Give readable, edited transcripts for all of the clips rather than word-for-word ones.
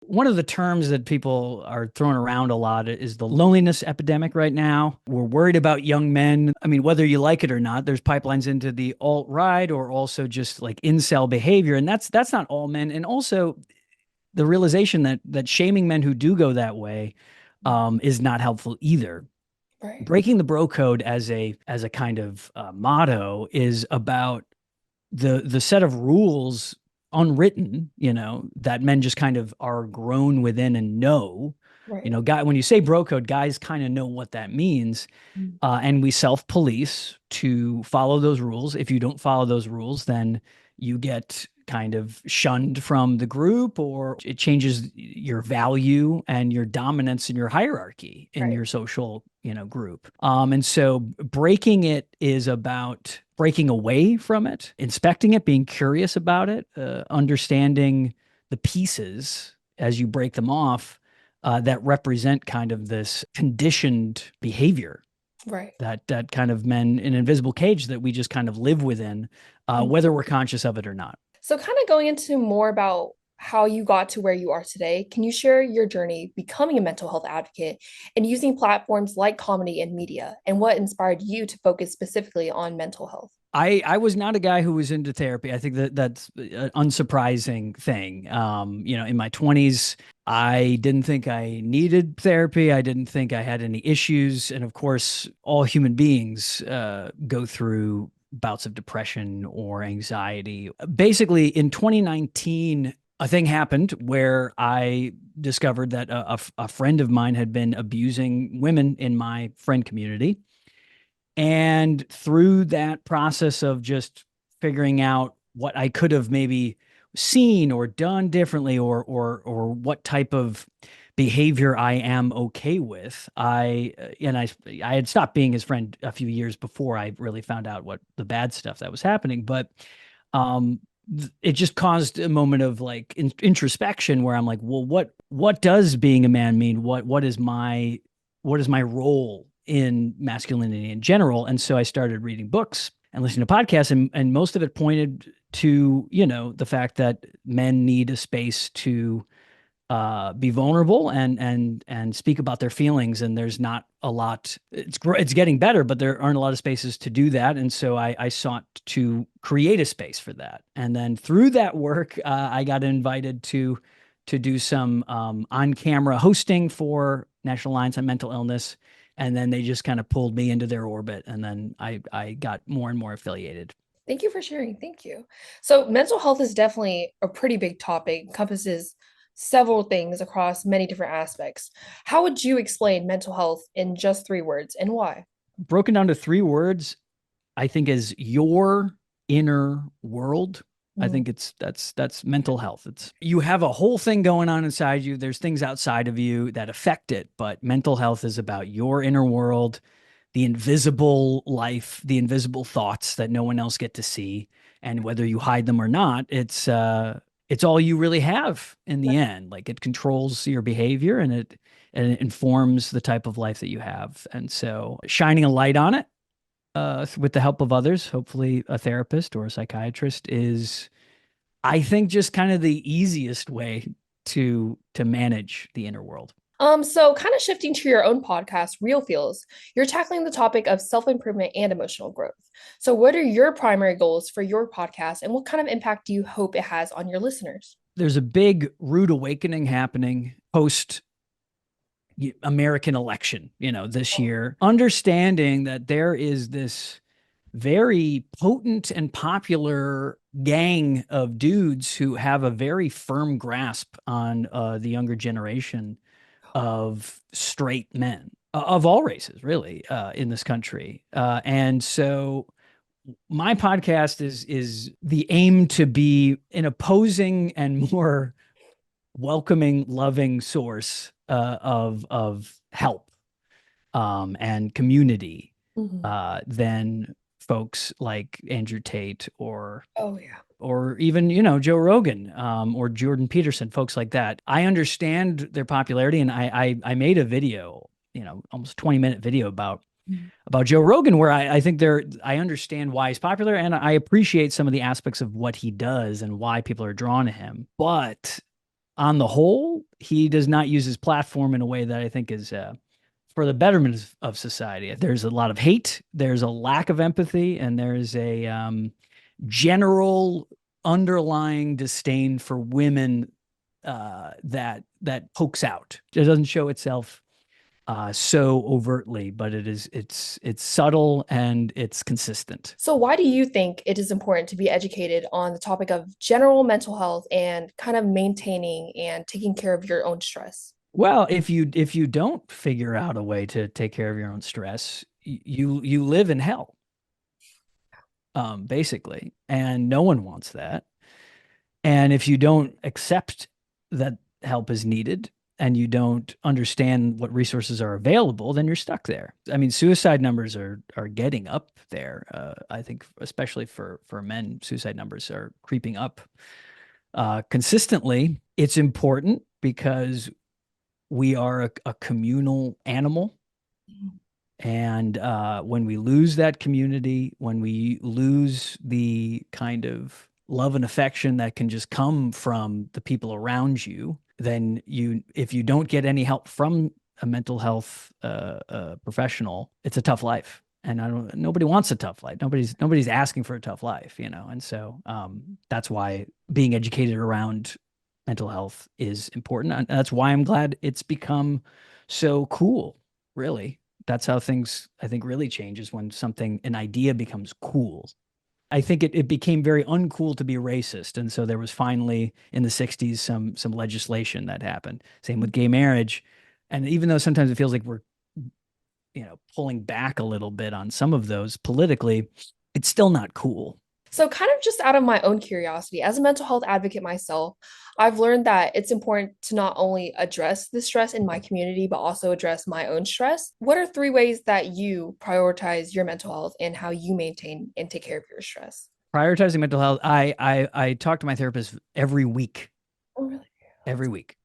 One of the terms that people are throwing around a lot is the loneliness epidemic right now. We're worried about young men. I mean, whether you like it or not, there's pipelines into the alt-right or also just like incel behavior. And that's not all men. And also the realization that shaming men who do go that way is not helpful either. Right. Breaking the bro code as a kind of motto is about the set of rules unwritten, that men just kind of are grown within and know. Right. Guy, when you say bro code, guys kind of know what that means. Mm. And we self-police to follow those rules. If you don't follow those rules, then you get kind of shunned from the group, or it changes your value and your dominance in your hierarchy in Right. your social, group. And so breaking it is about breaking away from it, inspecting it, being curious about it, understanding the pieces as you break them off that represent kind of this conditioned behavior Right. that kind of men in an invisible cage that we just kind of live within, Mm. whether we're conscious of it or not. So, kind of going into more about how you got to where you are today, can you share your journey becoming a mental health advocate and using platforms like comedy and media, and what inspired you to focus specifically on mental health? I was not a guy who was into therapy. I think that's an unsurprising thing. In my 20s, I didn't think I needed therapy. I didn't think I had any issues. And of course, all human beings go through bouts of depression or anxiety. Basically, in 2019, a thing happened where I discovered that a friend of mine had been abusing women in my friend community. And through that process of just figuring out what I could have maybe seen or done differently, or what type of behavior I am okay with, I had stopped being his friend a few years before I really found out what the bad stuff that was happening. But um it just caused a moment of like introspection where I'm like, well, what does being a man mean? What is my role in masculinity in general? And so I started reading books and listening to podcasts, and most of it pointed to, the fact that men need a space to be vulnerable and speak about their feelings. And there's not a lot. It's getting better, but there aren't a lot of spaces to do that. And so I sought to create a space for that. And then through that work, I got invited to do some on-camera hosting for National Alliance on Mental Illness. And then they just kind of pulled me into their orbit, and then I got more and more affiliated. Thank you for sharing. Thank you. So, mental health is definitely a pretty big topic, encompasses several things across many different aspects. How would you explain mental health in just 3 words and why? Broken down to 3 words, I think is your inner world. I Mm. think that's mental health. It's you have a whole thing going on inside you. There's things outside of you that affect it, but mental health is about your inner world, the invisible life, the invisible thoughts that no one else get to see. And whether you hide them or not, it's all you really have in the end. Like it controls your behavior, and it informs the type of life that you have. And so shining a light on it with the help of others, hopefully a therapist or a psychiatrist, is, I think, just kind of the easiest way to manage the inner world. So kind of shifting to your own podcast, Real Feels, you're tackling the topic of self-improvement and emotional growth. So what are your primary goals for your podcast and what kind of impact do you hope it has on your listeners? There's a big rude awakening happening post American election, this Oh. year, understanding that there is this very potent and popular gang of dudes who have a very firm grasp on the younger generation of straight men of all races, really, in this country. And so my podcast is the aim to be an opposing and more welcoming, loving source of help and community Mhm. than folks like Andrew Tate Oh, yeah. or even Joe Rogan or Jordan Peterson, folks like that. I understand their popularity, and I made a video, almost 20-minute video Mhm. about Joe Rogan, where I think I understand why he's popular, and I appreciate some of the aspects of what he does and why people are drawn to him. But on the whole, he does not use his platform in a way that I think is for the betterment of society. There's a lot of hate, there's a lack of empathy, and there's a general underlying disdain for women that pokes out. It doesn't show itself so overtly, but it's subtle and it's consistent. So, why do you think it is important to be educated on the topic of general mental health and kind of maintaining and taking care of your own stress? Well, if you don't figure out a way to take care of your own stress, you live in hell, basically, and no one wants that. And if you don't accept that help is needed and you don't understand what resources are available, then you're stuck there. I mean, suicide numbers are getting up there. I think especially for men, suicide numbers are creeping up consistently. It's important because we are a communal animal. And when we lose that community, when we lose the kind of love and affection that can just come from the people around you, then if you don't get any help from a mental health professional, it's a tough life. And nobody wants a tough life. Nobody's asking for a tough life, you know. And so that's why being educated around mental health is important. And that's why I'm glad it's become so cool, really. That's how things, I think, really changes when an idea becomes cool. I think it became very uncool to be racist. And so there was finally in the 60s some legislation that happened. Same with gay marriage. And even though sometimes it feels like we're, pulling back a little bit on some of those politically, it's still not cool. So, kind of just out of my own curiosity, as a mental health advocate myself, I've learned that it's important to not only address the stress in my community, but also address my own stress. What are three ways that you prioritize your mental health and how you maintain and take care of your stress? Prioritizing mental health. I talk to my therapist every week, Oh, really? every week.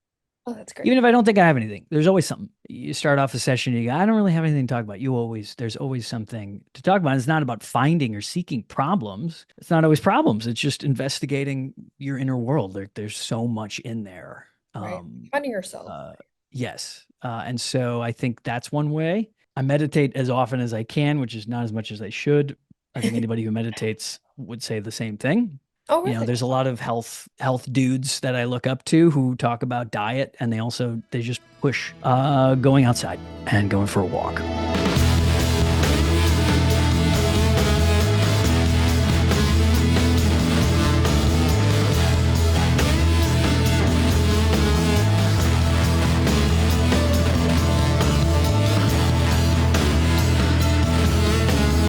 Oh, that's great. Even if I don't think I have anything, there's always something. You start off a session, you go, I don't really have anything to talk about. There's always something to talk about. It's not about finding or seeking problems. It's not always problems. It's just investigating your inner world. There's so much in there. Right. Finding yourself. Uh, yes. And so I think that's one way. I meditate as often as I can, which is not as much as I should. I think anybody who meditates would say the same thing. Oh, really? There's a lot of health dudes that I look up to who talk about diet, and they just push going outside and going for a walk.